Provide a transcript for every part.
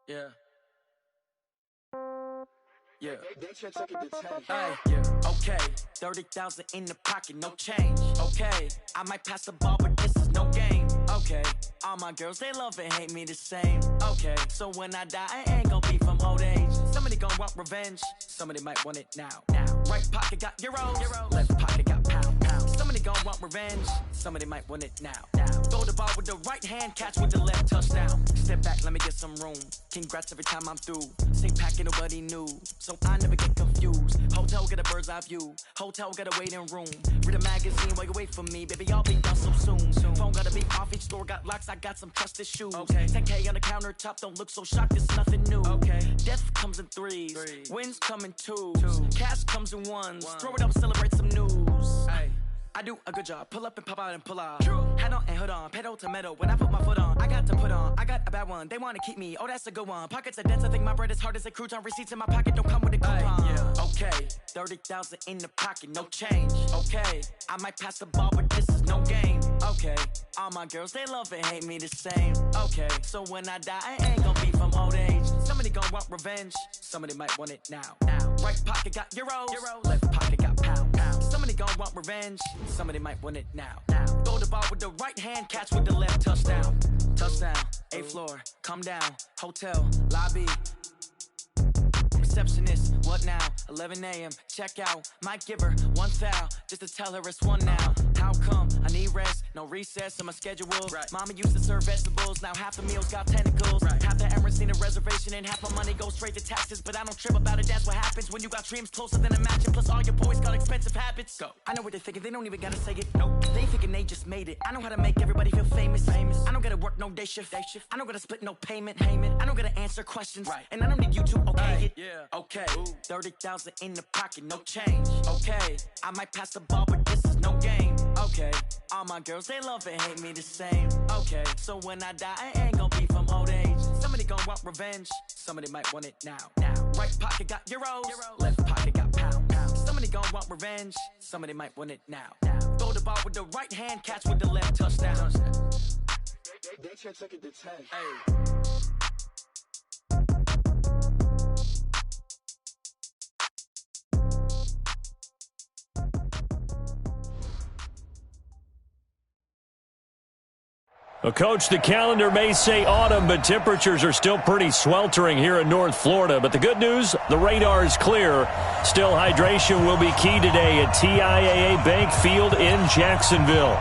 Yeah. Yeah. Hey, yeah. Okay. 30,000 in the pocket, no change. Okay. I might pass the ball, but this is no game. Okay. All my girls, they love and hate me the same. Okay. So when I die, I ain't gon' be from old age. Somebody gon' want revenge. Somebody might want it now. Right pocket got euros. Left pocket got pound. Somebody gon' want revenge. Somebody might want it now. Throw the ball with the right hand, catch with the left, touchdown. Step back, let me get some room. Congrats every time I'm through. Same packet, nobody knew. So I never get confused. Hotel get a bird's eye view. Hotel got a waiting room. Read a magazine while you wait for me. Baby, I'll be down so soon. Phone gotta be off, each store got locks. I got some trusted shoes. Okay. 10K on the countertop, don't look so shocked, it's nothing new. Okay. Death comes in threes. Wins come in twos. Cash comes in ones. Throw it up, celebrate some news. Hey. I do a good job. Pull up and pop out and pull out. True. Head on and hood on. Pedal to metal. When I put my foot on, I got to put on. I got a bad one. They want to keep me. Oh, that's a good one. Pockets are dense. I think my bread is hard as a crouton. Receipts in my pocket don't come with a coupon. Yeah. Okay. 30,000 in the pocket. No change. Okay. I might pass the ball, but this is no game. Okay. All my girls, they love and hate me the same. Okay. So when I die, I ain't gonna be from old age. Somebody gon' want revenge. Somebody might want it now. Right pocket got euros. Left pocket got pound. Somebody gon' want revenge. Somebody might want it now. Throw the ball with the right hand, catch with the left, touchdown. Touchdown, 8th floor, come down, hotel, lobby. Receptionist, what now? 11 a.m., check out. Might give her one foul, just to tell her it's one now. How come? I need rest, no recess in my schedule. Right. Mama used to serve vegetables, now half the meals got tentacles. Right. Half the errands need a reservation and half my money goes straight to taxes. But I don't trip about it, that's what happens when you got dreams closer than a match. And plus all your boys got expensive habits. Go. I know what they're thinking, they don't even gotta say it. Nope. They thinking they just made it. I know how to make everybody feel famous. I don't gotta work no day shift. I don't gotta split no payment. I don't gotta answer questions. Right. And I don't need you to okay it. Yeah. Okay. 30,000 in the pocket, no change. Okay. I might pass the ball, but this is no game. Okay. All my girls, they love and hate me the same. Okay. So when I die, I ain't gonna be from old age. Somebody gon' want revenge. Somebody might want it now. Right pocket got euros. Left pocket got pound. Somebody gon' want revenge. Somebody might want it now. Throw the ball with the right hand, catch with the left, touchdown. They took it to 10. Hey. Well, Coach, the calendar may say autumn, but temperatures are still pretty sweltering here in North Florida. But the good news, the radar is clear. Still, hydration will be key today at TIAA Bank Field in Jacksonville.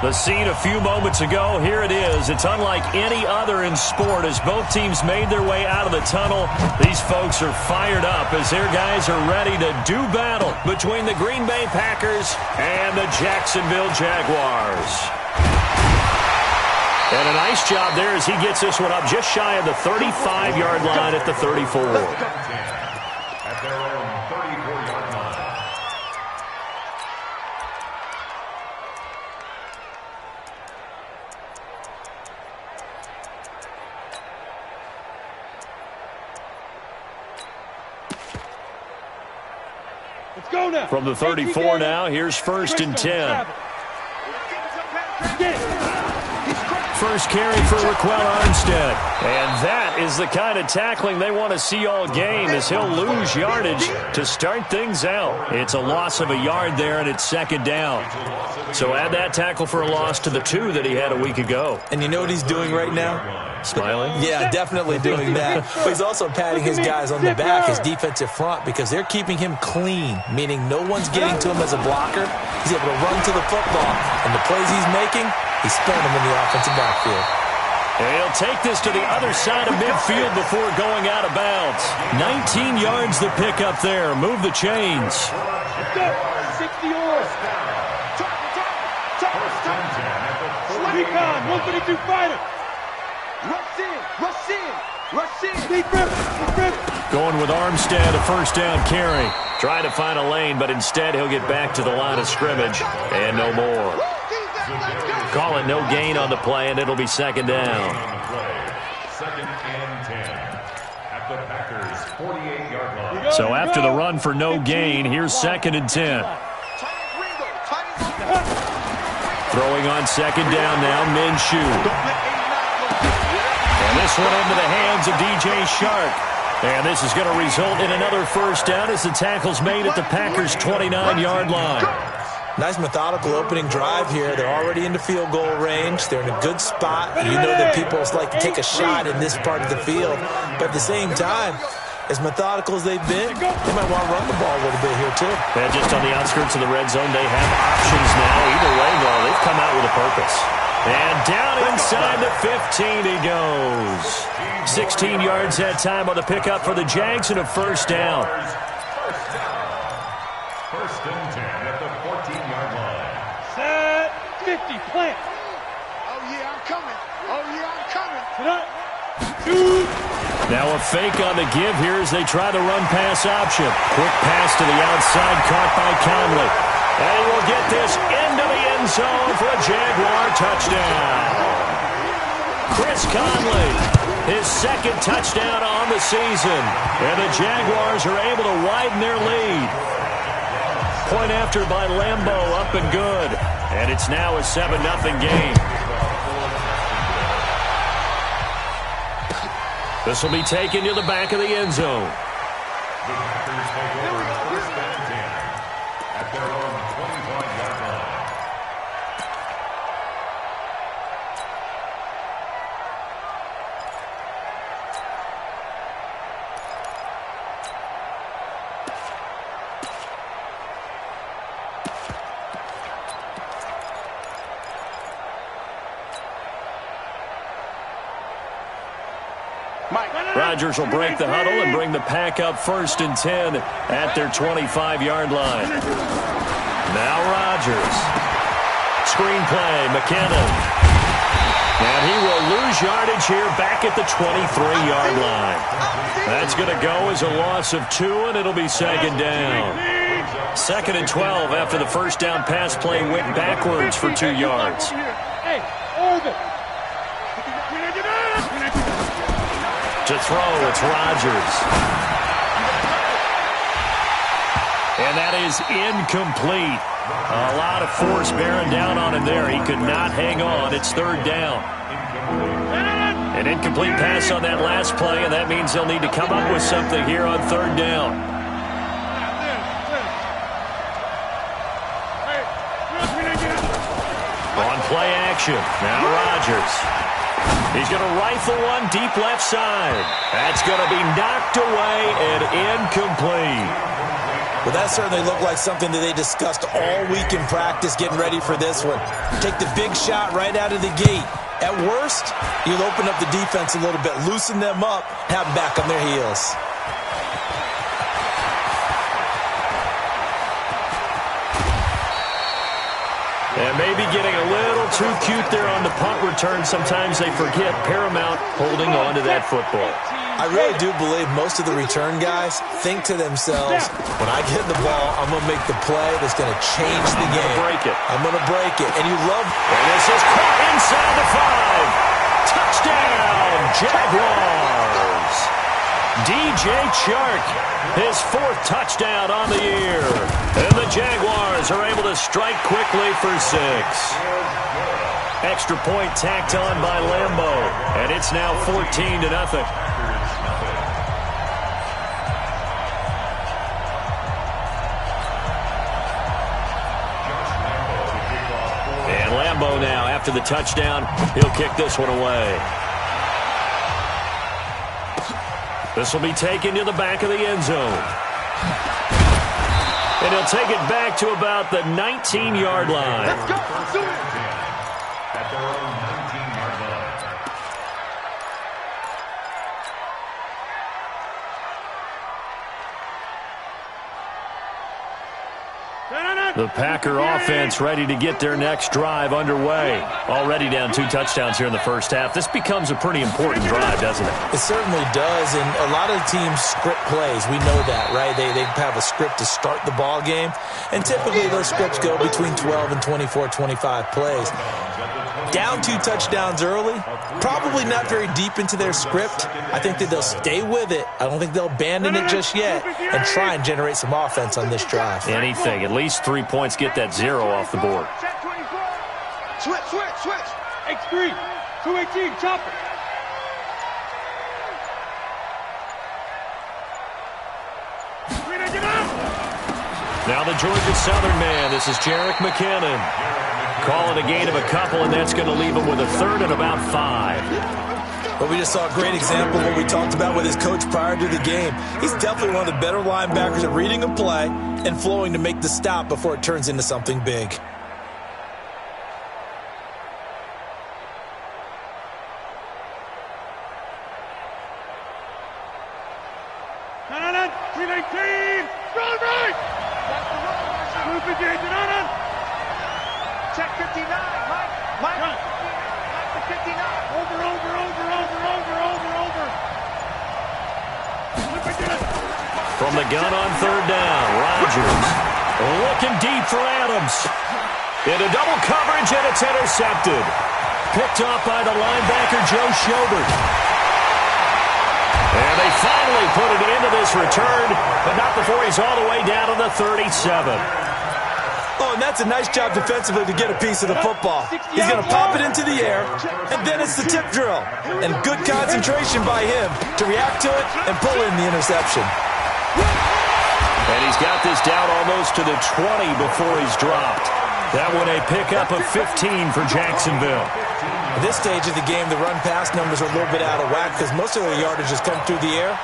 The scene a few moments ago, here it is. It's unlike any other in sport as both teams made their way out of the tunnel. These folks are fired up as their guys are ready to do battle between the Green Bay Packers and the Jacksonville Jaguars. And a nice job there as he gets this one up just shy of the 35-yard line at the 34. At their own 34-yard line. Let's go now. From the 34 now, here's 1st and 10. First carry for Raquel Armstead. And that is the kind of tackling they want to see all game as he'll lose yardage to start things out. It's a loss of a yard there, and it's 2nd down. So add that tackle for a loss to the 2 that he had a week ago. And you know what he's doing right now? Smiling? Yeah, definitely doing that. But he's also patting his guys on the back, his defensive front, because they're keeping him clean, meaning no one's getting to him as a blocker. He's able to run to the football, and the plays he's making, he's spelling them in the offensive backfield. And he'll take this to the other side of midfield before going out of bounds. 19 yards the pick up there. Move the chains. 60 yards. Recon, 132 fighter. Rush in. Going with Armstead, a 1st down carry. Trying to find a lane, but instead he'll get back to the line of scrimmage. And no more. Call it no gain on the play, and it'll be 2nd down. 2nd and 10 at the Packers' 48-yard line. So after the run for no gain, here's 2nd and 10. Throwing on second down now, Minshew. And this one into the hands of DJ Shark. And this is going to result in another first down as the tackle's made at the Packers' 29-yard line. Nice methodical opening drive here. They're already into field goal range. They're in a good spot. You know that people like to take a shot in this part of the field. But at the same time, as methodical as they've been, they might want to run the ball a little bit here too. Yeah, just on the outskirts of the red zone, they have options now. Either way, though, they've come out with a purpose. And down inside the 15 he goes. 16 yards that time on the pickup for the Jags and a first down. First and 10 at the 14-yard line. Set 50, plant. Oh, yeah, I'm coming. Oh, yeah, I'm coming. Now a fake on the give here as they try the run-pass option. Quick pass to the outside, caught by Conley. And he will get this into the end zone for a Jaguar touchdown. Chris Conley, his second touchdown on the season. And the Jaguars are able to widen their lead. Point after by Lambeau, up and good. And it's now a 7-0 game. This will be taken to the back of the end zone. The Packers take over first and 10 at their own 25-yard line. Rodgers will break the huddle and bring the pack up first and 10 at their 25-yard line. Now Rodgers. Screen play, McKinnon. And he will lose yardage here back at the 23-yard line. That's going to go as a loss of 2, and it'll be second down. Second and 12 after the first down pass play went backwards for 2 yards. Hey, orbit. To throw, it's Rodgers. And that is incomplete. A lot of force bearing down on him there. He could not hang on. It's third down. An incomplete pass on that last play, and that means they'll need to come up with something here on third down. On play action. Now Rodgers. He's going to rifle one deep left side. That's going to be knocked away and incomplete. Well, that certainly looked like something that they discussed all week in practice getting ready for this one. Take the big shot right out of the gate. At worst, you'll open up the defense a little bit, loosen them up, have them back on their heels. And maybe getting a little too cute there on the punt return. Sometimes they forget Paramount holding on to that football. I really do believe most of the return guys think to themselves, when I get the ball, I'm going to make the play that's going to change the game. Break it. I'm going to break it. And you love... And this is caught inside the 5. Touchdown, Jaguars. DJ Chark, his 4th touchdown on the year. And the Jaguars are able to strike quickly for 6. Extra point tacked on by Lambeau. And it's now 14-0. And Lambeau now, after the touchdown, he'll kick this one away. This will be taken to the back of the end zone. And he'll take it back to about the 19-yard line. Let's go. Let's do it. At their own 19-yard line. The Packer offense ready to get their next drive underway. Already down 2 touchdowns here in the first half. This becomes a pretty important drive, doesn't it? It certainly does, and a lot of teams script plays. We know that, right? They have a script to start the ball game, and typically those scripts go between 12 and 24, 25 plays. Down 2 touchdowns early, probably not very deep into their script. I think that they'll stay with it. I don't think they'll abandon it just yet and try and generate some offense on this drive. Anything. At least 3 points, get that 0 off the board. Switch. X3, 218, chopper. Now the Georgia Southern man. This is Jerick McKinnon. Calling a gain of a couple, and that's going to leave him with a third and about 5. Well, we just saw a great example of what we talked about with his coach prior to the game. He's definitely one of the better linebackers at reading a play and flowing to make the stop before it turns into something big. Check 59, Mike. The 59. Over. From the gun on third down, Rodgers looking deep for Adams. Into double coverage, and it's intercepted. Picked off by the linebacker, Joe Schobert. And they finally put it into this return, but not before he's all the way down to the 37. Oh, and that's a nice job defensively to get a piece of the football. He's going to pop it into the air, and then it's the tip drill. And good concentration by him to react to it and pull in the interception. And he's got this down almost to the 20 before he's dropped. That one a pickup of 15 for Jacksonville. At this stage of the game, the run-pass numbers are a little bit out of whack because most of the yardage has come through the air.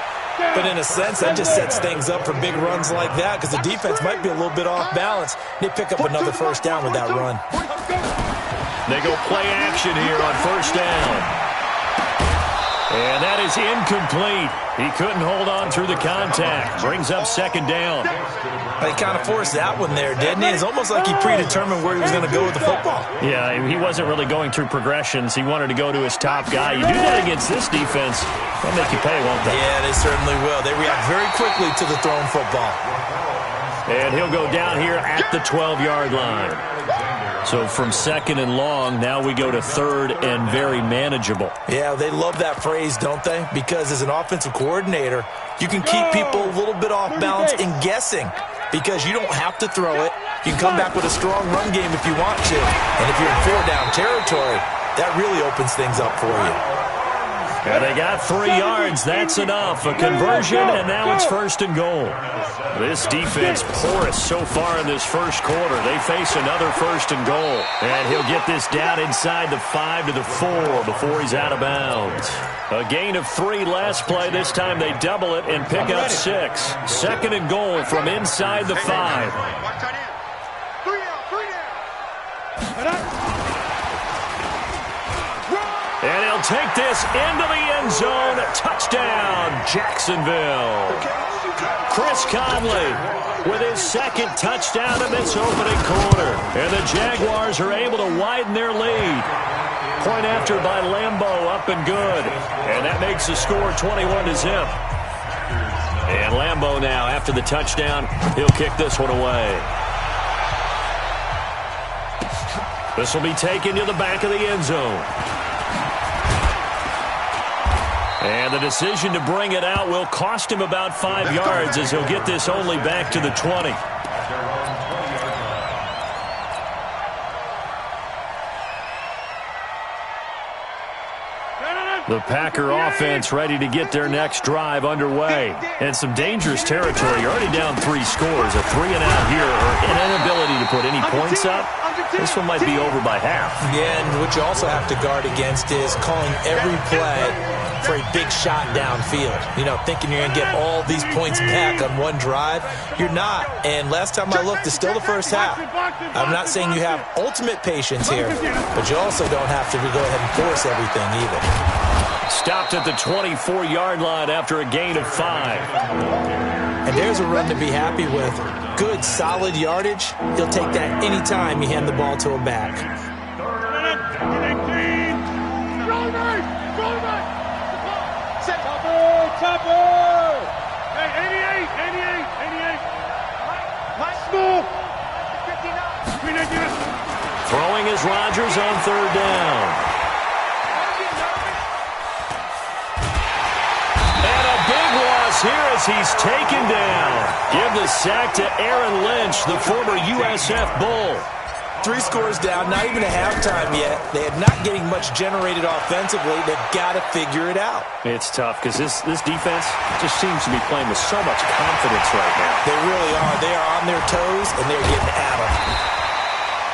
But in a sense, that just sets things up for big runs like that because the defense might be a little bit off balance. They pick up another first down with that run. They go play action here on first down. And that is incomplete. He couldn't hold on through the contact. Brings up second down. He kind of forced that one there, didn't he? It's almost like he predetermined where he was going to go with the football. Yeah, he wasn't really going through progressions. He wanted to go to his top guy. You do that against this defense, they'll make you pay, won't they? Yeah, they certainly will. They react very quickly to the thrown football. And he'll go down here at the 12-yard line. So from second and long, now we go to third and very manageable. Yeah, they love that phrase, don't they? Because as an offensive coordinator, you can keep people a little bit off balance and guessing because you don't have to throw it. You can come back with a strong run game if you want to. And if you're in four-down territory, that really opens things up for you. And they got 3 yards. That's enough. A conversion, and now it's first and goal. This defense porous so far in this first quarter. They face another first and goal. And he'll get this down inside the 5 to the 4 before he's out of bounds. A gain of 3 last play. This time they double it and pick up 6. Second and goal from inside the 5. And he'll take this into the end zone. Touchdown, Jacksonville. Chris Conley with his second touchdown in this opening quarter. And the Jaguars are able to widen their lead. Point after by Lambeau, up and good. And that makes the score 21-0. And Lambeau now, after the touchdown, he'll kick this one away. This will be taken to the back of the end zone. And the decision to bring it out will cost him about 5 yards as he'll get this only back to the 20. The Packer offense ready to get their next drive underway. And some dangerous territory. You're already down 3 scores. A 3-and-out here, or an inability to put any points up. This one might be over by half. Yeah, and what you also have to guard against is calling every play for a big shot downfield. You know, thinking you're going to get all these points back on one drive. You're not. And last time I looked, it's still the first half. I'm not saying you have ultimate patience here, but you also don't have to go ahead and force everything either. Stopped at the 24-yard line after a gain of 5. And there's a run to be happy with. Good, solid yardage. He'll take that any time you hand the ball to a back. Chopper! Hey, 88! Mike, move! 59. Throwing is Rodgers on third down. And a big loss here as he's taken down. Give the sack to Aaron Lynch, the former USF Bull. 3 scores down, not even a halftime yet. They are not getting much generated offensively. They've got to figure it out. It's tough because this defense just seems to be playing with so much confidence right now. They really are. They are on their toes, and they're getting at them.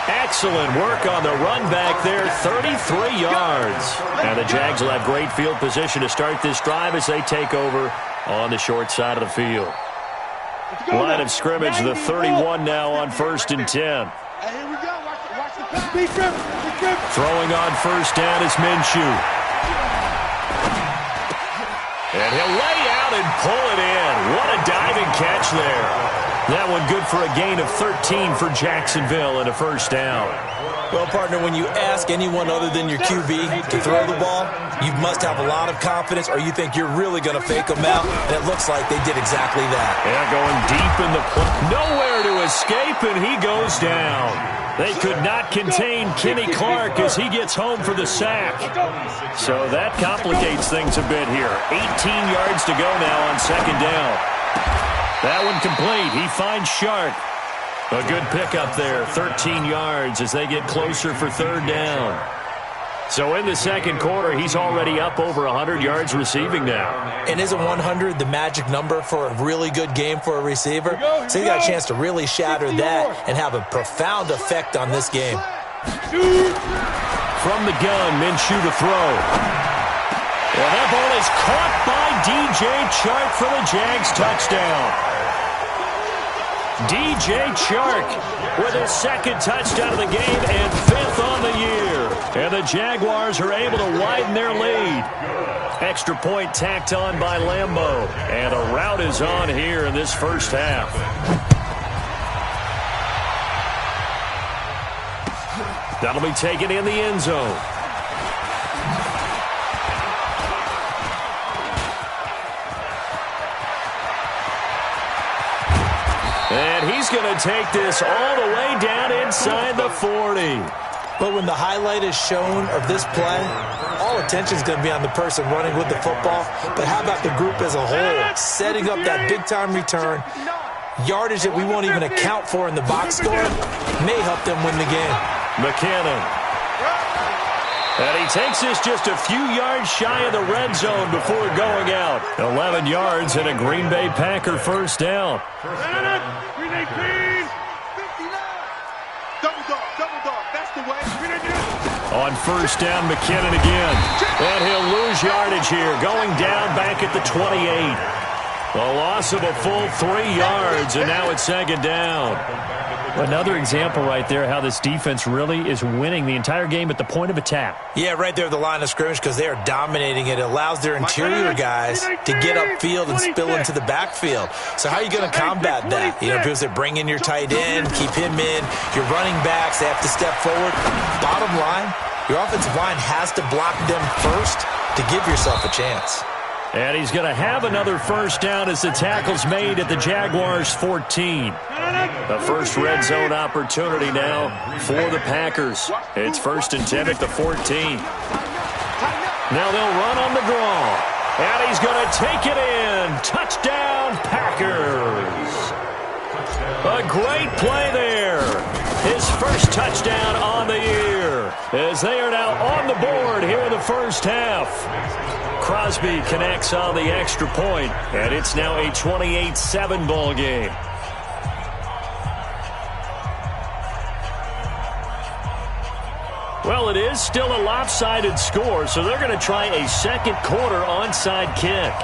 Excellent work on the run back there, 33 yards. And the Jags will have great field position to start this drive as they take over on the short side of the field. Line of scrimmage, the 31 now on 1st and 10. Hey, here we go. Watch the pass. Throwing on 1st down is Minshew. And he'll lay out and pull it in. What a diving catch there. That one good for a gain of 13 for Jacksonville and a 1st down. Well, partner, when you ask anyone other than your QB to throw the ball, you must have a lot of confidence or you think you're really going to fake them out, and it looks like they did exactly that. Yeah, going deep in the play. Nowhere to escape, and he goes down. They could not contain Kenny Clark as he gets home for the sack. So that complicates things a bit here. 18 yards to go now on 2nd down. That one complete. He finds Shark. A good pickup there, 13 yards as they get closer for 3rd down. So in the 2nd quarter, he's already up over 100 yards receiving now. And isn't 100 the magic number for a really good game for a receiver? So he got a chance to really shatter that and have a profound effect on this game. From the gun, Minshew to throw. Well, that ball is caught by DJ Chark for the Jags touchdown. DJ Chark with his 2nd touchdown of the game and 5th on the year. And the Jaguars are able to widen their lead. Extra point tacked on by Lambeau. And a rout is on here in this 1st half. That'll be taken in the end zone. And he's going to take this all the way down inside the 40. But when the highlight is shown of this play, all attention is going to be on the person running with the football. But how about the group as a whole? Setting up that big-time return, yardage that we won't even account for in the box score, may help them win the game. McKinnon. And he takes this just a few yards shy of the red zone before going out. 11 yards and a Green Bay Packer 1st down. Green 18. 59. Double dog. That's the way. On 1st down, McKinnon again. And he'll lose yardage here, going down back at the 28. A loss of a full 3 yards, and now it's 2nd down. Another example right there how this defense really is winning the entire game at the point of attack. Yeah, right there at the line of scrimmage because they are dominating it. It allows their interior guys to get upfield and spill into the backfield. So how are you going to combat that? You know, because they bring in your tight end, keep him in. Your running backs, they have to step forward. Bottom line, your offensive line has to block them first to give yourself a chance. And he's going to have another 1st down as the tackle's made at the Jaguars' 14. The first red zone opportunity now for the Packers. It's 1st and 10 at the 14. Now they'll run on the draw. And he's going to take it in. Touchdown, Packers. A great play there. His 1st touchdown on the year as they are now on the board here in the 1st half. Crosby connects on the extra point, and it's now a 28-7 ball game. Well, it is still a lopsided score, so they're going to try a 2nd quarter onside kick.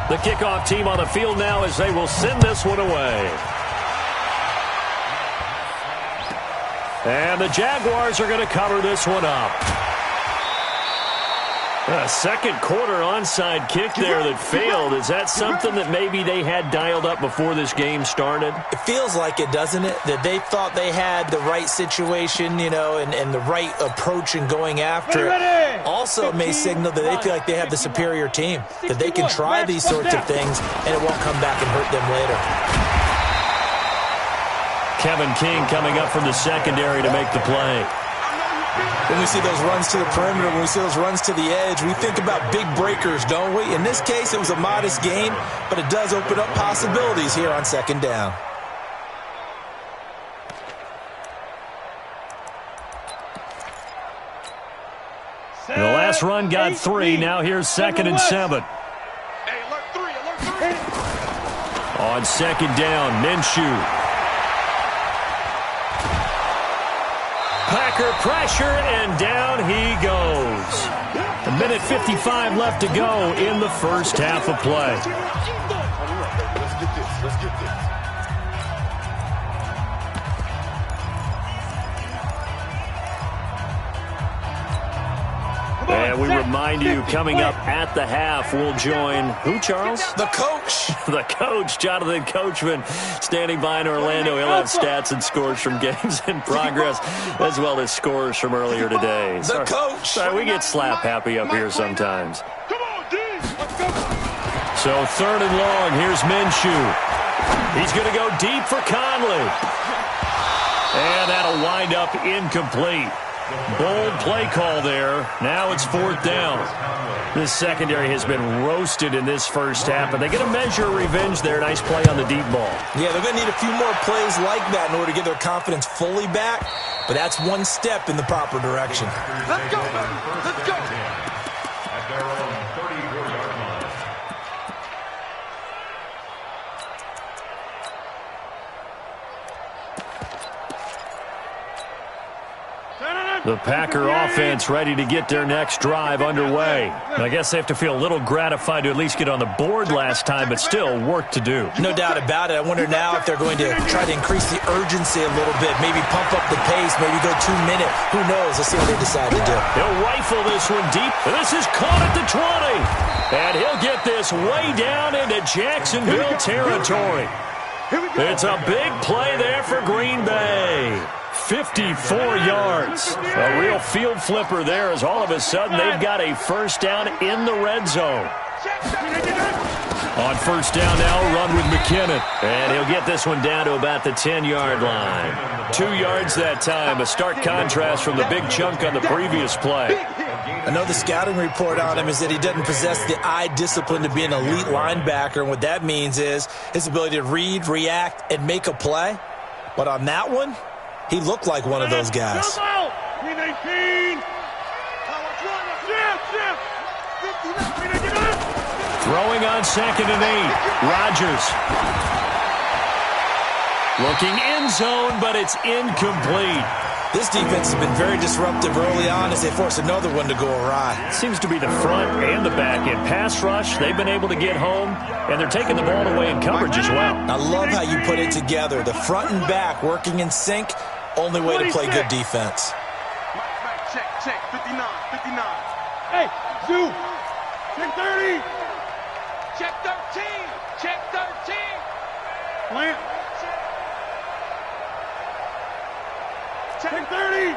The kickoff team on the field now as they will send this one away. And the Jaguars are going to cover this one up. A 2nd quarter onside kick there that failed. Is that something that maybe they had dialed up before this game started? It feels like it, doesn't it? That they thought they had the right situation, you know, and the right approach in going after it. Also, it may signal that they feel like they have the superior team, that they can try these sorts of things, and it won't come back and hurt them later. Kevin King coming up from the secondary to make the play. When we see those runs to the perimeter, when we see those runs to the edge, we think about big breakers, don't we? In this case, it was a modest game, but it does open up possibilities here on 2nd down. this run got 3. Now here's 2nd and 7. Hey, alert 3, alert 3. On 2nd down, Minshew. Packer pressure, and down he goes. 1:55 left to go in the first half of play. Let's get this. Let's get this. And we remind you, coming up at the half, we'll join who, Charles? The coach. The coach, Jonathan Coachman, standing by in Orlando. He'll have stats and scores from games in progress, as well as scores from earlier today. The coach. Sorry, we get slap happy up here sometimes. Come on, D. Let's go. So 3rd and long, here's Minshew. He's going to go deep for Conley. And that'll wind up incomplete. Bold play call there. Now it's 4th down. This secondary has been roasted in this first half, but they get a measure of revenge there. Nice play on the deep ball. Yeah, they're going to need a few more plays like that in order to get their confidence fully back, but that's one step in the proper direction. Let's go, baby. Let's go. At their own 34-yard line. The Packer offense ready to get their next drive underway. And I guess they have to feel a little gratified to at least get on the board last time, but still work to do. No doubt about it. I wonder now if they're going to try to increase the urgency a little bit, maybe pump up the pace, maybe go 2-minute. Who knows? Let's see what they decide to do. He'll rifle this one deep. This is caught at the 20. And he'll get this way down into Jacksonville territory. It's a big play there for Green Bay. 54 yards. A real field flipper there as all of a sudden they've got a first down in the red zone. On first down now, run with McKinnon. And he'll get this one down to about the 10-yard line. 2 yards that time. A stark contrast from the big chunk on the previous play. I know the scouting report on him is that he doesn't possess the eye discipline to be an elite linebacker. And what that means is his ability to read, react, and make a play. But on that one, he looked like one of those guys. Green 18. Throwing on 2nd and 8. Rodgers. Looking end zone, but it's incomplete. This defense has been very disruptive early on as they force another one to go awry. Seems to be the front and the back end. Pass rush, they've been able to get home, and they're taking the ball away in coverage as well. I love how you put it together. The front and back working in sync. Only way to play good defense. Check, 59. Hey, Sue. Check 30. Check 13. Check 13. Plant. Check 30.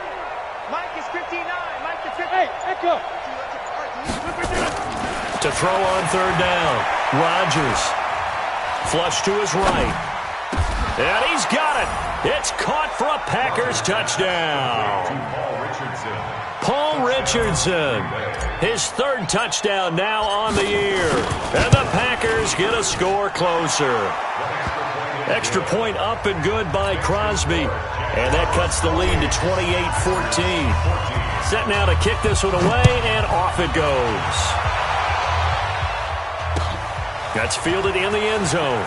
Mike is 59. Mike is 59. Hey, Echo. To throw on 3rd down. Rodgers. Flush to his right. And he's got it. It's caught for a Packers touchdown. Paul Richardson. His 3rd touchdown now on the year. And the Packers get a score closer. Extra point up and good by Crosby. And that cuts the lead to 28-14. Set now to kick this one away, and off it goes. That's fielded in the end zone.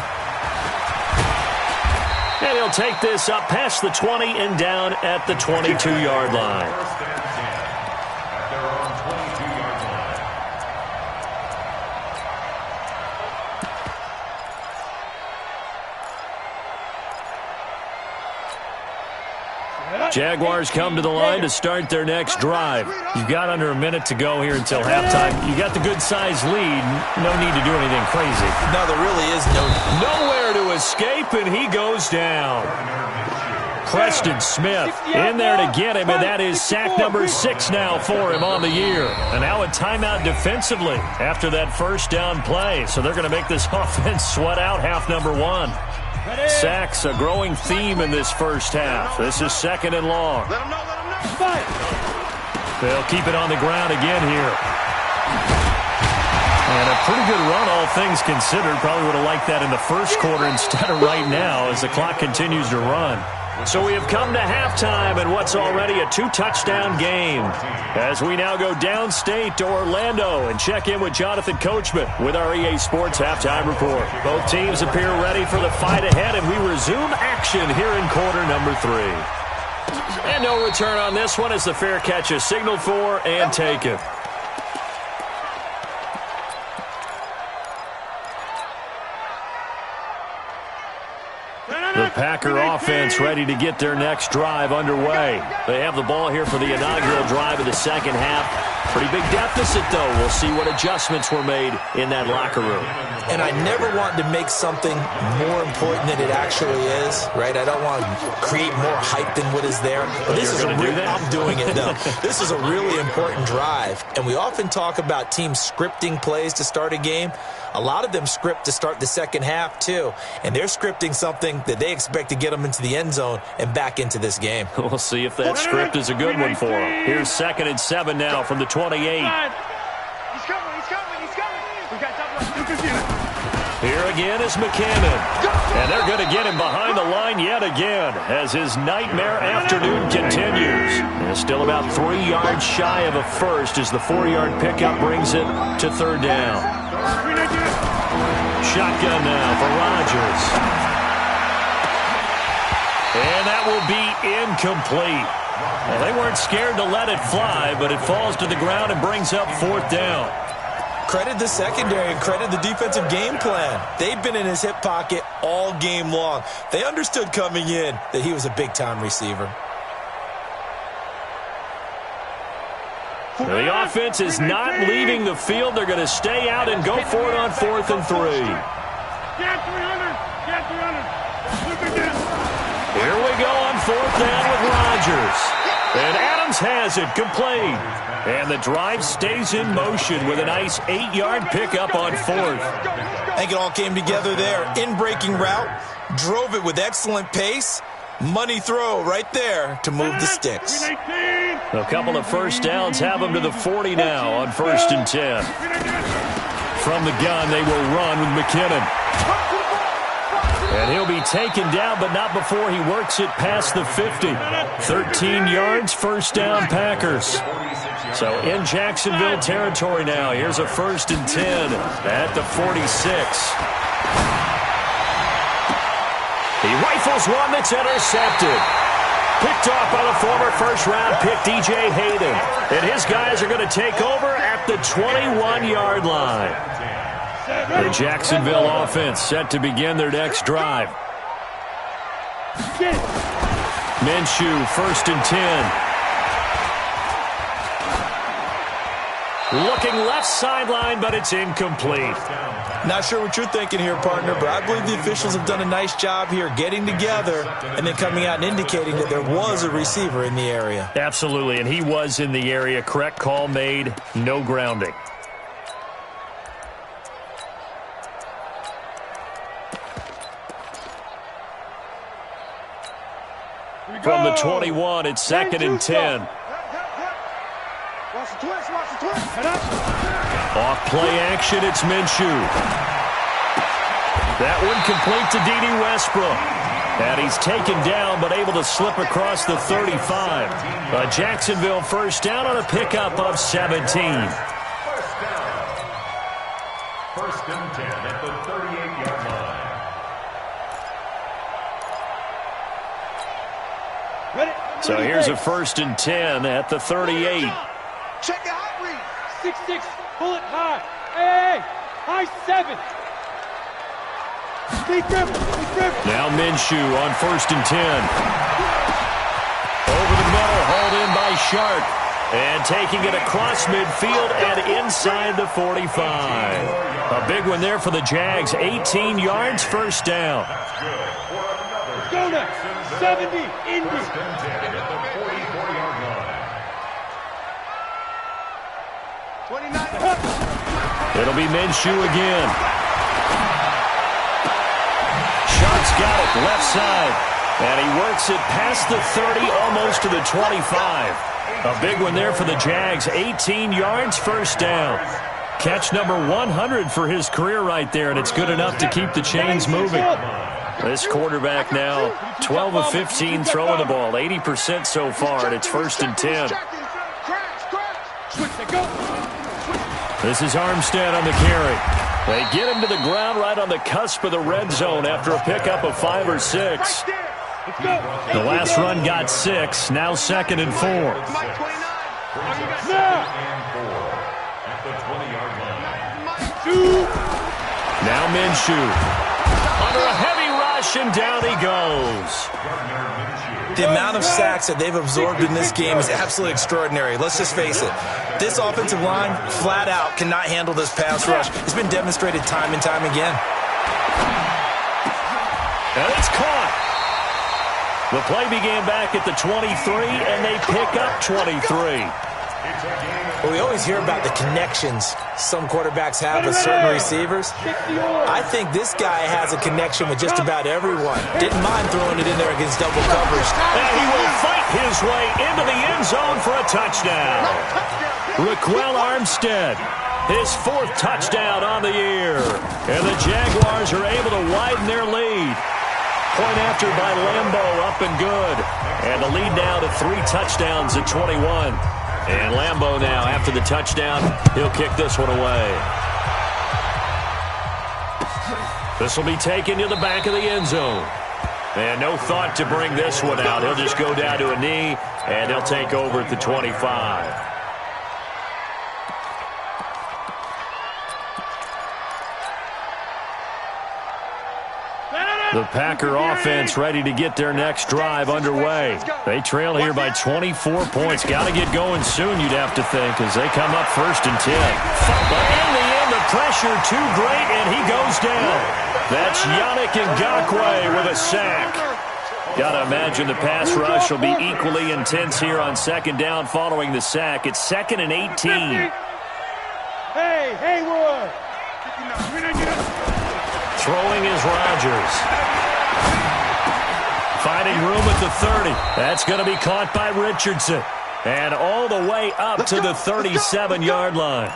And he'll take this up past the 20 and down at the 22-yard line. Jaguars come to the line to start their next drive. You've got under a minute to go here until halftime. You got the good-sized lead. No need to do anything crazy. No, there really is nowhere to escape, and he goes down. Preston Smith in there to get him, and that is sack number 6 now for him on the year. And now a timeout defensively after that first down play. So they're going to make this offense sweat out half number 1. Sacks, a growing theme in this first half. This is 2nd and long. Let him know. They'll keep it on the ground again here. And a pretty good run, all things considered. Probably would have liked that in the first quarter instead of right now as the clock continues to run. So we have come to halftime in what's already a 2-touchdown game. As we now go downstate to Orlando and check in with Jonathan Coachman with our EA Sports Halftime Report. Both teams appear ready for the fight ahead, and we resume action here in quarter number 3. And no return on this one as the fair catch is signaled for and taken. The Packer offense ready to get their next drive underway. They have the ball here for the inaugural drive of the second half. Pretty big deficit, though. We'll see what adjustments were made in that locker room. And I never want to make something more important than it actually is, right? I don't want to create more hype than what is there. But this is I'm doing it, though. This is a really important drive. And we often talk about teams scripting plays to start a game. A lot of them script to start the second half, too. And they're scripting something that they expect to get them into the end zone and back into this game. We'll see if that script is a good one for them. Here's 2nd and 7 now from the 28. He's coming. We got double. Here again is McKinnon. And they're going to get him behind the line yet again as his nightmare afternoon continues. And still about 3 yards shy of a first as the 4-yard pickup brings it to 3rd down. Shotgun now for Rodgers. And that will be incomplete. Well, they weren't scared to let it fly, but it falls to the ground and brings up 4th down. Credit the secondary and credit the defensive game plan. They've been in his hip pocket all game long. They understood coming in that he was a big-time receiver. The offense is not leaving the field. They're going to stay out and go for it on 4th and 3. Get 300. Here we go on 4th down with Rodgers. And Adams has it complete. And the drive stays in motion with a nice 8-yard pickup on 4th. I think it all came together there. In-breaking route, drove it with excellent pace. Money throw right there to move the sticks. A couple of first downs have them to the 40 now on 1st and 10. From the gun, they will run with McKinnon. And he'll be taken down, but not before he works it past the 50. 13 yards, 1st down Packers. So in Jacksonville territory now. Here's a 1st and 10 at the 46. He rifles one that's intercepted. Picked off by the former first-round pick, DJ Hayden. And his guys are going to take over at the 21-yard line. The Jacksonville offense set to begin their next drive. Minshew, 1st and 10. Looking left sideline, but it's incomplete. Not sure what you're thinking here, partner, but I believe the officials have done a nice job here getting together and then coming out and indicating that there was a receiver in the area. Absolutely, and he was in the area. Correct call made, no grounding. From the 21, it's 2nd and 10. Off play action, it's Minshew. That one complete to D.D. Westbrook. And he's taken down, but able to slip across the 35. A Jacksonville 1st down on a pickup of 17. 1st down. 1st and 10 at the 38-yard line. So here's a 1st and 10 at the 38. Check the hot read. 6-6, pull it high. Hey, high 7. Now Minshew on 1st and 10. Over the middle, hauled in by Sharp. And taking it across midfield and inside the 45. A big one there for the Jags. 18 yards, 1st down. Go next. 70, Indy. 1st and 10 at the 44-yard line. It'll be Minshew again. Sharp's got it left side. And he works it past the 30, almost to the 25. A big one there for the Jags. 18 yards, 1st down. Catch number 100 for his career right there, and it's good enough to keep the chains moving. This quarterback now 12 of 15 throwing the ball, 80% so far, and it's 1st and 10. This is Armstead on the carry. They get him to the ground right on the cusp of the red zone after a pickup of 5 or 6. The last run got 6, now 2nd and 4. Now Minshew. Under a heavy rush, and down he goes. The amount of sacks that they've absorbed in this game is absolutely extraordinary. Let's just face it. This offensive line, flat out, cannot handle this pass rush. It's been demonstrated time and time again. And it's caught. The play began back at the 23, and they pick up 23. Well, we always hear about the connections some quarterbacks have with certain receivers. I think this guy has a connection with just about everyone. Didn't mind throwing it in there against double coverage. And he will fight his way into the end zone for a touchdown. Raquel Armstead, his 4th touchdown on the year. And the Jaguars are able to widen their lead. Point after by Lambeau, up and good. And the lead now to 3 touchdowns at 21. And Lambeau now, after the touchdown, he'll kick this one away. This will be taken to the back of the end zone. And no thought to bring this one out. He'll just go down to a knee, and he'll take over at the 25. The Packer offense ready to get their next drive underway. They trail here by 24 points. Got to get going soon, you'd have to think, as they come up 1st and 10. But in the end, the pressure too great, and he goes down. That's Yannick Ngakoue with a sack. Got to imagine the pass rush will be equally intense here on 2nd down following the sack. It's 2nd and 18. Hey, Haywood. Throwing is Rodgers. Finding room at the 30. That's going to be caught by Richardson. And all the way up to the 37-yard line.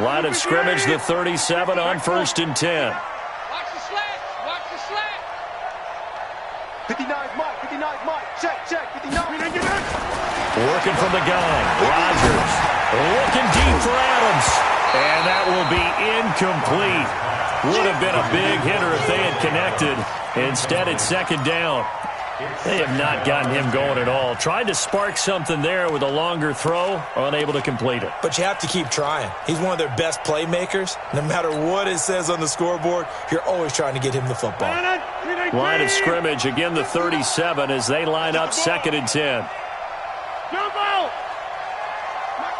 Line of scrimmage, the 37 on 1st and 10. Watch the slant. Watch the slant. 59 Mike. 59 Mike. Check. 59. Working from the gun. Rodgers looking deep for Adams. And that will be incomplete. Would have been a big hitter if they had connected. Instead, it's 2nd down. They have not gotten him going at all. Tried to spark something there with a longer throw, unable to complete it. But you have to keep trying. He's one of their best playmakers. No matter what it says on the scoreboard, you're always trying to get him the football. Line of scrimmage, again the 37 as they line up 2nd and 10. Jump out. Watch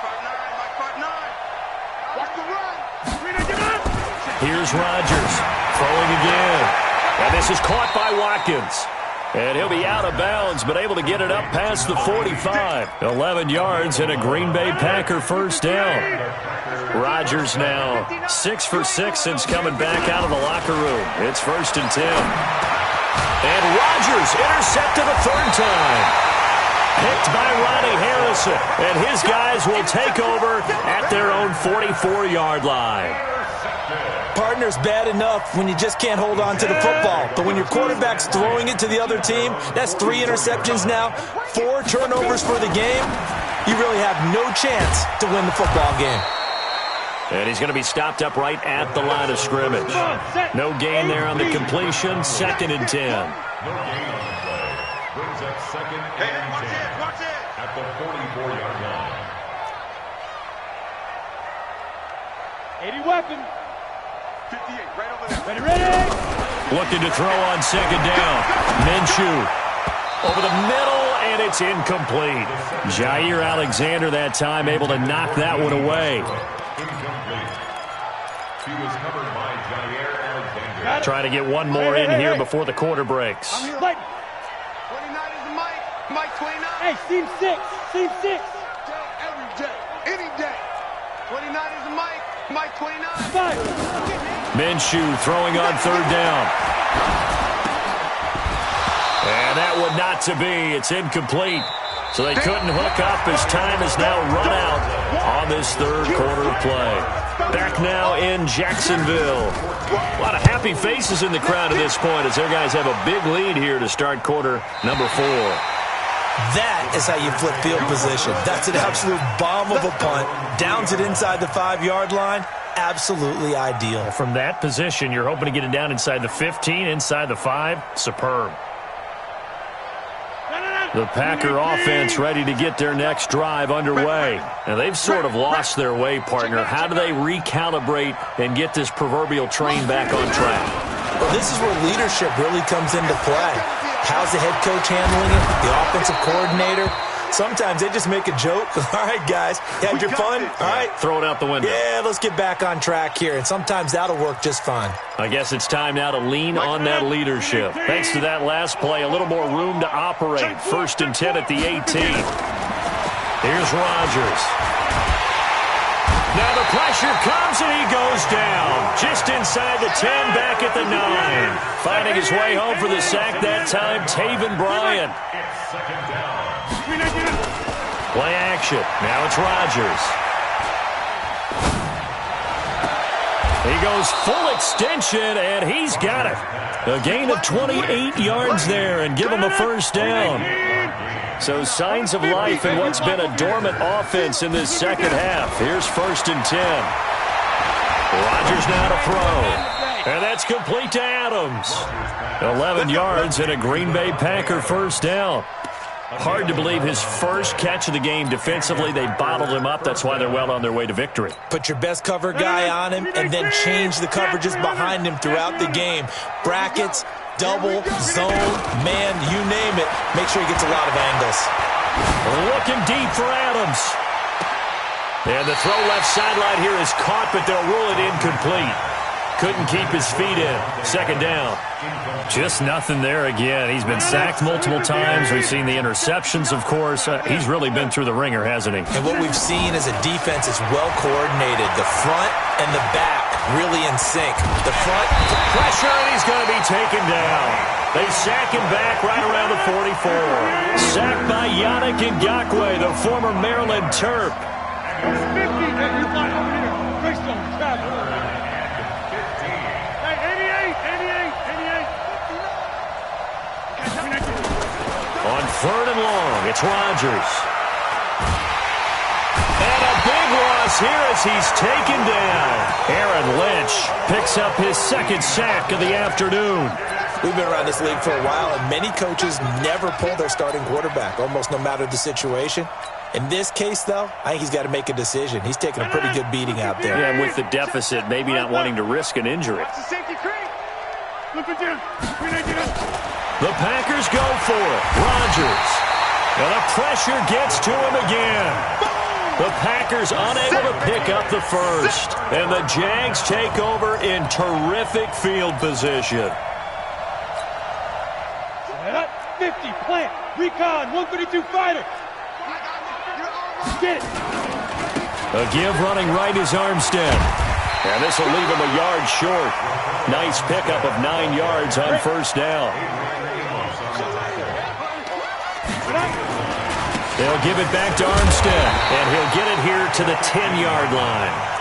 the run. Here's Rodgers throwing again. And this is caught by Watkins. And he'll be out of bounds, but able to get it up past the 45. 11 yards and a Green Bay Packer 1st down. Rodgers now 6 for 6 since coming back out of the locker room. It's 1st and 10. And Rodgers intercepted a 3rd time. Picked by Ronnie Harrison. And his guys will take over at their own 44-yard line. Partner's bad enough when you just can't hold on to the football. But when your quarterback's throwing it to the other team, that's 3 interceptions now, 4 turnovers for the game. You really have no chance to win the football game. And he's going to be stopped up right at the line of scrimmage. No gain there on the completion, 2nd and 10. No gain on the play. Brings up 2nd and 10 at the 44-yard line. 80 weapon. 58, right over there. Ready. Looking to throw on 2nd down. Minshew over the middle, and it's incomplete. Jair Alexander that time able to knock that one away. Incomplete. He was covered by Jair Alexander. Trying to get one more in here before the quarter breaks. 29 is the Mike. Mike 29. Hey, seam 6. Seam 6. Every day. Any day. 29 is the Mike. Mike 29. 5. Minshew throwing on 3rd down. And that one not to be. It's incomplete. So they couldn't hook up as time has now run out on this third quarter of play. Back now in Jacksonville. A lot of happy faces in the crowd at this point as their guys have a big lead here to start quarter number 4. That is how you flip field position. That's an absolute bomb of a punt. Downs it inside the 5-yard line. Absolutely ideal. From that position, you're hoping to get it down inside the 15, inside the 5. Superb. The Packer offense ready to get their next drive underway. And they've sort of lost their way, partner. How do they recalibrate and get this proverbial train back on track? Well, this is where leadership really comes into play. How's the head coach handling it? The offensive coordinator? Sometimes they just make a joke. All right, guys, you had your fun? All right. Throw it out the window. Yeah, let's get back on track here. And sometimes that'll work just fine. I guess it's time now to lean on that leadership. Thanks to that last play, a little more room to operate. 1st and 10 at the 18. Here's Rodgers. Now the pressure comes and he goes down. Just inside the 10, back at the 9. Finding his way home for the sack that time, Taven Bryan. Play action. Now it's Rodgers. He goes full extension, and he's got it. A gain of 28 yards there and give him a first down. So signs of life in what's been a dormant offense in this second half. Here's 1st and 10. Rodgers now to throw. And that's complete to Adams. 11 yards and a Green Bay Packer first down. Hard to believe his first catch of the game defensively. They bottled him up. That's why they're well on their way to victory. Put your best cover guy on him and then change the coverages behind him throughout the game. Brackets, double, zone, man, you name it. Make sure he gets a lot of angles. Looking deep for Adams. And the throw left sideline here is caught, but they'll rule it incomplete. Couldn't keep his feet in. Second down. Just nothing there again. He's been sacked multiple times. We've seen the interceptions, of course. He's really been through the ringer, hasn't he? And what we've seen is a defense is well coordinated. The front and the back really in sync. The front, pressure, and he's going to be taken down. They sack him back right around the 44. Sacked by Yannick Ngakoue, the former Maryland Terp. 50, you're not over here. Greystone, travel. On 3rd and long, it's Rodgers. And a big loss here as he's taken down. Aaron Lynch picks up his 2nd sack of the afternoon. We've been around this league for a while, and many coaches never pull their starting quarterback, almost no matter the situation. In this case, though, I think he's got to make a decision. He's taking a pretty good beating out there. Yeah, with the deficit, maybe not wanting to risk an injury. The Packers go for it. Rodgers. And the pressure gets to him again. The Packers unable to pick up the first. And the Jags take over in terrific field position. 50, plant, recon, 132 fighter. Get it. A give running right is Armstead. And this will leave him a yard short. Nice pickup of 9 yards on first down. They'll give it back to Armstead, and he'll get it here to the 10-yard line.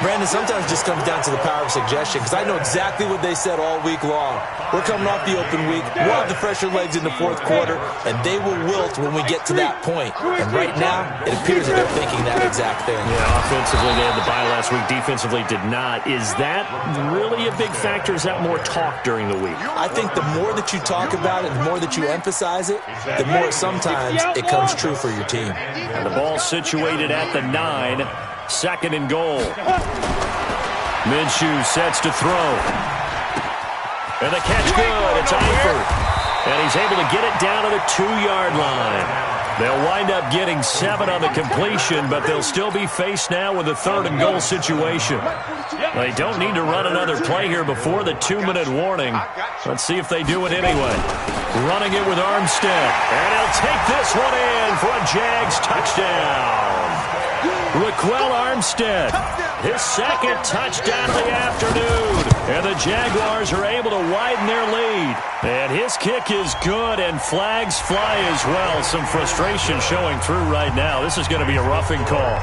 Brandon, sometimes it just comes down to the power of suggestion, because I know exactly what they said all week long. We're coming off the open week. We'll have the fresher legs in the 4th quarter, and they will wilt when we get to that point. And right now, it appears that they're thinking that exact thing. Yeah, offensively, they had the bye last week. Defensively, did not. Is that really a big factor? Is that more talk during the week? I think the more that you talk about it, the more that you emphasize it, the more sometimes it comes true for your team. And the ball situated at the 9. 2nd and goal. Minshew sets to throw. And the catch good. It's Eifert. And he's able to get it down to the 2-yard line. They'll wind up getting 7 on the completion, but they'll still be faced now with a 3rd and goal situation. They don't need to run another play here before the 2-minute warning. Let's see if they do it anyway. Running it with Armstead. And he'll take this one in for a Jags touchdown. Raquel Armstead, his 2nd touchdown of the afternoon. And the Jaguars are able to widen their lead. And his kick is good, and flags fly as well. Some frustration showing through right now. This is going to be a roughing call.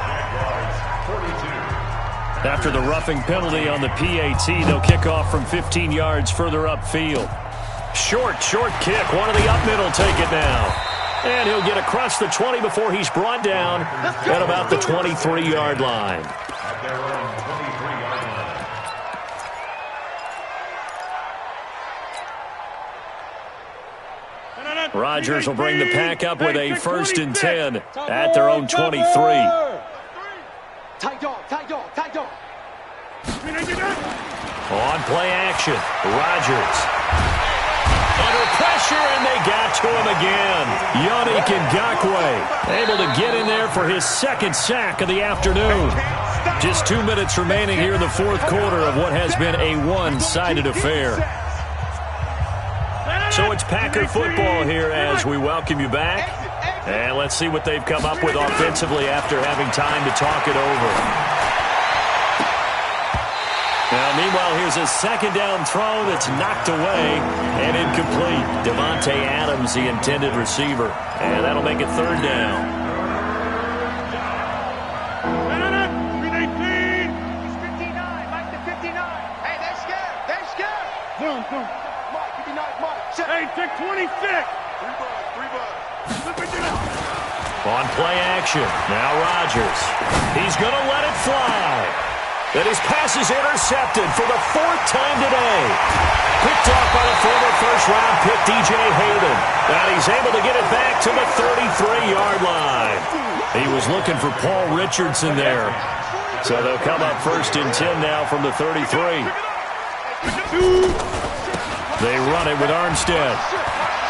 After the roughing penalty on the PAT, they'll kick off from 15 yards further upfield. Short kick. One of the up mid will take it now. And he'll get across the 20 before he's brought down at about the 23-yard line. Rodgers will bring the pack up with a 1st and 10 at their own 23. On play action, Rodgers. Under pressure, and they got to him again. Yannick Ngakoue able to get in there for his 2nd sack of the afternoon. Just 2 minutes remaining here in the 4th quarter of what has been a one-sided affair. So it's Packer football here as we welcome you back. And let's see what they've come up with offensively after having time to talk it over. Now, meanwhile, here's a 2nd down throw that's knocked away and incomplete. Devontae Adams, the intended receiver. And that'll make it 3rd down. Hey, take 26. On play action. Now Rodgers. He's going to let it fly. And his pass is intercepted for the 4th time today. Picked off by the former first-round pick, DJ Hayden. And he's able to get it back to the 33-yard line. He was looking for Paul Richardson there. So they'll come up 1st and 10 now from the 33. They run it with Armstead.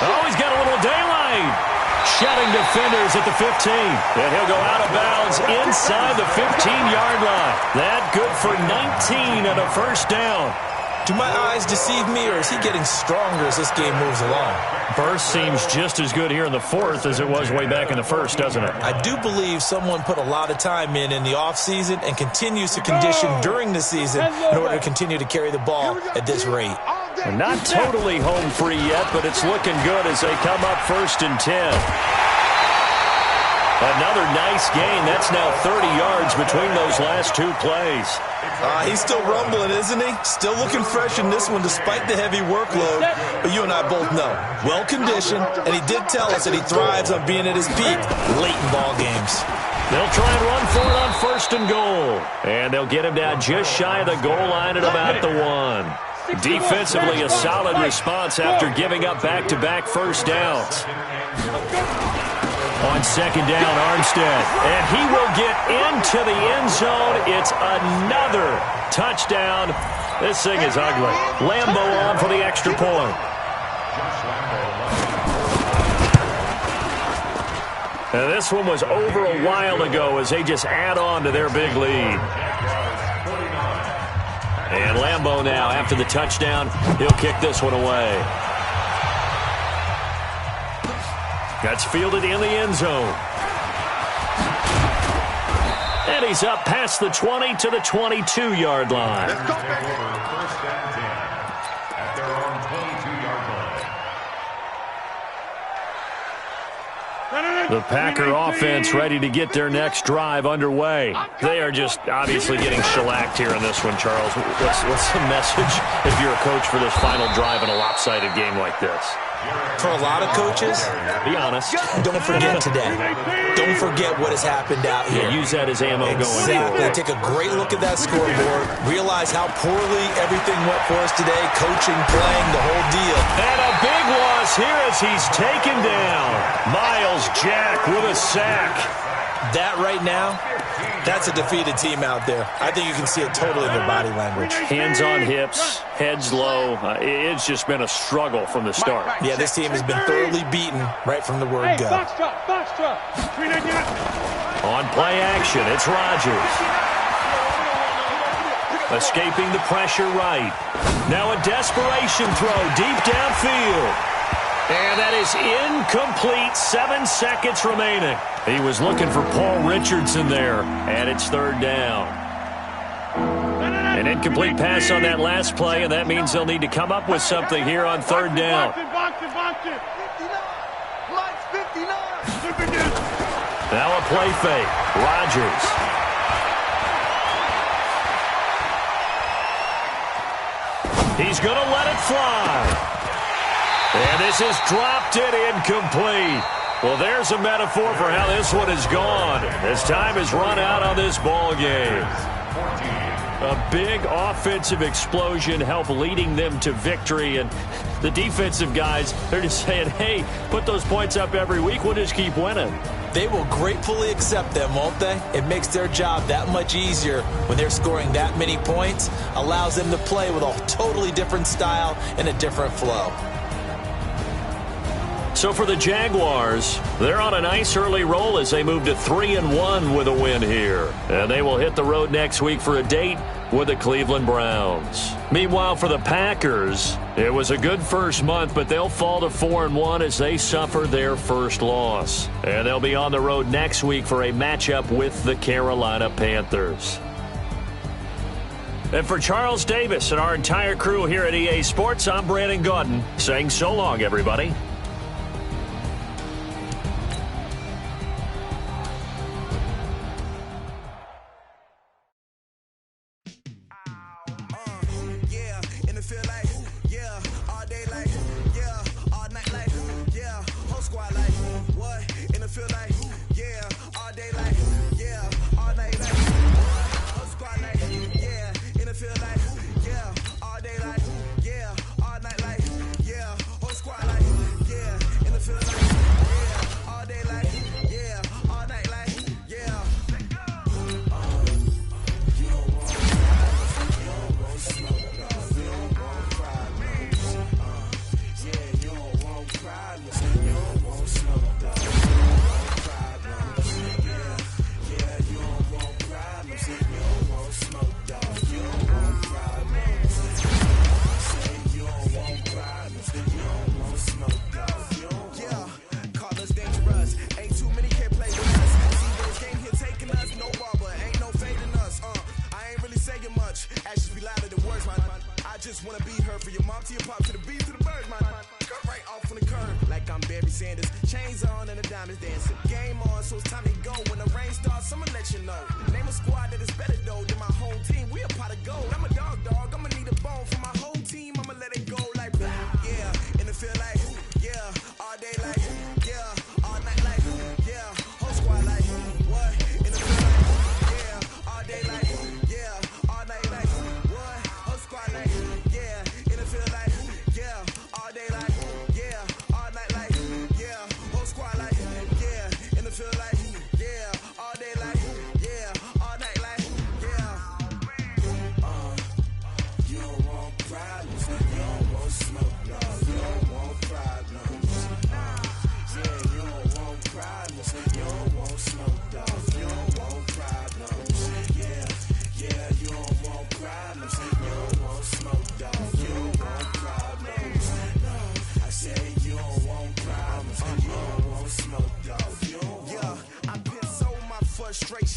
Oh, he's got a little daylight. Shutting defenders at the 15. And he'll go out of bounds inside the 15-yard line. That good for 19 and a 1st down. Do my eyes deceive me, or is he getting stronger as this game moves along? Burst seems just as good here in the 4th as it was way back in the 1st, doesn't it? I do believe someone put a lot of time in the offseason and continues to condition during the season in order to continue to carry the ball at this rate. And not totally home free yet, but it's looking good as they come up 1st and 10. Another nice gain. That's now 30 yards between those last 2 plays. He's still rumbling, isn't he? Still looking fresh in this one despite the heavy workload. But you and I both know, well-conditioned, and he did tell us that he thrives on being at his peak late in ball games. They'll try and run for it on 1st and goal. And they'll get him down just shy of the goal line at about the 1. Defensively, a solid response after giving up back-to-back 1st downs. On 2nd down, Armstead. And he will get into the end zone. It's another touchdown. This thing is ugly. Lambo on for the extra point. And this one was over a while ago as they just add on to their big lead. And Lambo now, after the touchdown, he'll kick this one away. That's fielded in the end zone. And he's up past the 20 to the 22-yard line. First down 10 at their own 22-yard line. The Packer offense ready to get their next drive underway. They are just obviously getting shellacked here in this one, Charles. What's the message if you're a coach for this final drive in a lopsided game like this? For a lot of coaches, be honest. Don't forget today. Don't forget what has happened out here. Yeah, use that as ammo going forward. Exactly. Take a great look at that scoreboard. Realize how poorly everything went for us today. Coaching, playing, the whole deal. And a big loss here as he's taken down. Myles Jack with a sack. That right now, that's a defeated team out there. I think you can see it totally in their body language. Hands on hips, heads low. It's just been a struggle from the start. Yeah, this team has been thoroughly beaten right from the word go. Box drop. On play action, it's Rodgers. Escaping the pressure right. Now a desperation throw deep downfield. And that is incomplete. 7 seconds remaining. He was looking for Paul Richardson there, and it's 3rd down. An incomplete pass on that last play, and that means they'll need to come up with something here on third down. Now a play fake. Rodgers. He's going to let it fly. And this is dropped it incomplete. Well, there's a metaphor for how this one is gone as time has run out on this ball game. A big offensive explosion helped leading them to victory, and the defensive guys, they're just saying, hey, put those points up every week, we'll just keep winning. They will gratefully accept them, won't they? It makes their job that much easier when they're scoring that many points, allows them to play with a totally different style and a different flow. So for the Jaguars, they're on a nice early roll as they move to 3-1 with a win here. And they will hit the road next week for a date with the Cleveland Browns. Meanwhile, for the Packers, it was a good first month, but they'll fall to 4-1 as they suffer their first loss. And they'll be on the road next week for a matchup with the Carolina Panthers. And for Charles Davis and our entire crew here at EA Sports, I'm Brandon Gaudin saying so long, everybody.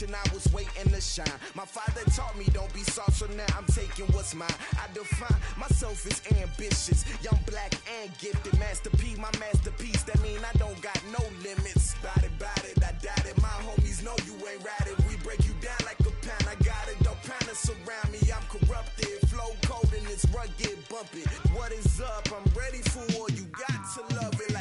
I was waiting to shine. My father taught me don't be soft, so now I'm taking what's mine. I define myself as ambitious, young, black, and gifted. Masterpiece, my masterpiece. That mean I don't got no limits. Bout it, I doubt it. My homies know you ain't ratted. We break you down like a pound. I got it, don't pound us around me. I'm corrupted, flow cold and it's rugged, bump it. What is up? I'm ready for war. You got to love it.